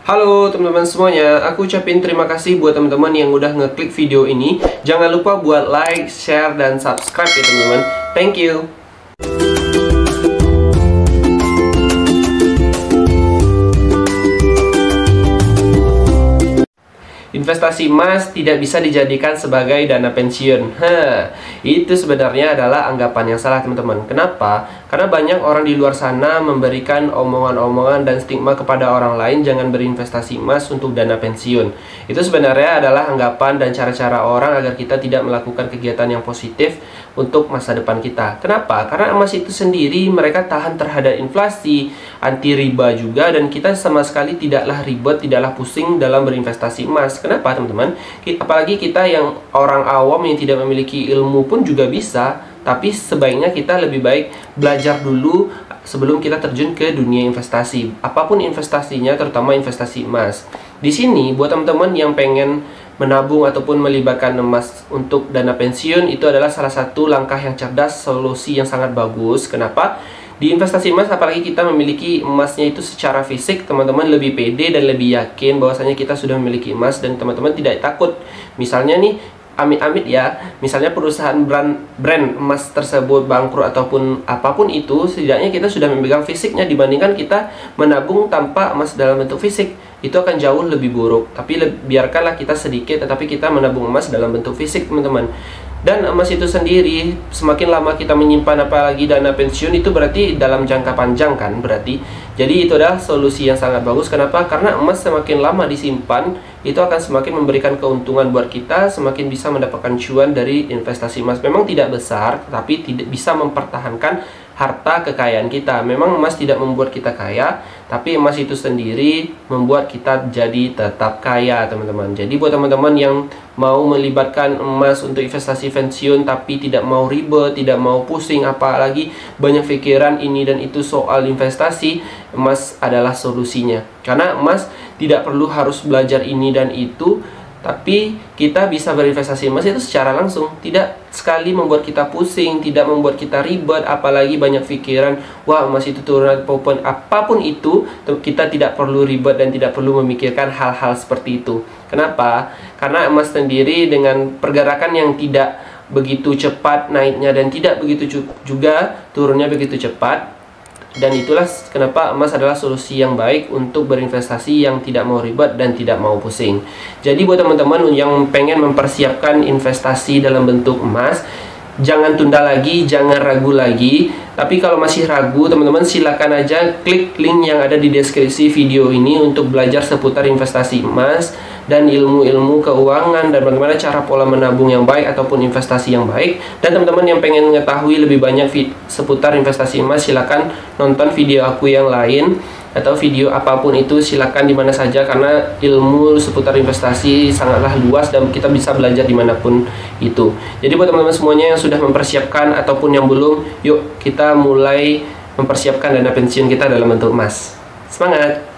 Halo teman-teman semuanya, aku ucapin terima kasih buat teman-teman yang udah ngeklik video ini. Jangan lupa buat like, share, dan subscribe ya teman-teman. Thank you. Investasi emas tidak bisa dijadikan sebagai dana pensiun. Itu sebenarnya adalah anggapan yang salah teman-teman. Kenapa? Karena banyak orang di luar sana memberikan omongan-omongan dan stigma kepada orang lain jangan berinvestasi emas untuk dana pensiun. Itu sebenarnya adalah anggapan dan cara-cara orang agar kita tidak melakukan kegiatan yang positif untuk masa depan kita. Kenapa? Karena emas itu sendiri mereka tahan terhadap inflasi, anti riba juga, dan kita sama sekali tidaklah ribet, tidaklah pusing dalam berinvestasi emas. Kenapa teman-teman? Apalagi kita yang orang awam yang tidak memiliki ilmu pun juga bisa. Tapi sebaiknya kita lebih baik belajar dulu sebelum kita terjun ke dunia investasi. Apapun investasinya, terutama investasi emas. Di sini buat teman-teman yang pengen menabung ataupun melibatkan emas untuk dana pensiun, itu adalah salah satu langkah yang cerdas, solusi yang sangat bagus. Kenapa? Di investasi emas, apalagi kita memiliki emasnya itu secara fisik, teman-teman lebih pede dan lebih yakin bahwasanya kita sudah memiliki emas dan teman-teman tidak takut. Misalnya nih, amit-amit ya, misalnya perusahaan brand emas tersebut bangkrut ataupun apapun itu, setidaknya kita sudah memegang fisiknya dibandingkan kita menabung tanpa emas dalam bentuk fisik. Itu akan jauh lebih buruk. Tapi biarkanlah kita sedikit, tetapi kita menabung emas dalam bentuk fisik teman-teman. Dan emas itu sendiri, semakin lama kita menyimpan apalagi dana pensiun, itu berarti dalam jangka panjang kan berarti. Jadi itu adalah solusi yang sangat bagus. Kenapa? Karena emas semakin lama disimpan, itu akan semakin memberikan keuntungan buat kita, semakin bisa mendapatkan cuan dari investasi emas. Memang tidak besar, tapi tidak bisa mempertahankan harta kekayaan kita. Memang emas tidak membuat kita kaya, tapi emas itu sendiri membuat kita jadi tetap kaya teman-teman. Jadi buat teman-teman yang mau melibatkan emas untuk investasi pensiun tapi tidak mau ribet, tidak mau pusing, apalagi banyak pikiran ini dan itu soal investasi, emas adalah solusinya. Karena emas tidak perlu harus belajar ini dan itu, tapi kita bisa berinvestasi emas itu secara langsung, tidak sekali membuat kita pusing, tidak membuat kita ribet, apalagi banyak pikiran, wah emas itu turun apapun itu, kita tidak perlu ribet dan tidak perlu memikirkan hal-hal seperti itu. Kenapa? Karena emas sendiri dengan pergerakan yang tidak begitu cepat naiknya dan tidak begitu juga turunnya begitu cepat. Dan itulah kenapa emas adalah solusi yang baik untuk berinvestasi yang tidak mau ribet dan tidak mau pusing. Jadi buat teman-teman yang pengen mempersiapkan investasi dalam bentuk emas, jangan tunda lagi, jangan ragu lagi. Tapi kalau masih ragu, teman-teman silakan aja klik link yang ada di deskripsi video ini untuk belajar seputar investasi emas dan ilmu-ilmu keuangan dan bagaimana cara pola menabung yang baik ataupun investasi yang baik. Dan teman-teman yang pengen mengetahui lebih banyak seputar investasi emas, silakan nonton video aku yang lain atau video apapun itu, silakan di mana saja, karena ilmu seputar investasi sangatlah luas dan kita bisa belajar dimanapun itu. Jadi buat teman-teman semuanya yang sudah mempersiapkan ataupun yang belum, yuk kita mulai mempersiapkan dana pensiun kita dalam bentuk emas. Semangat!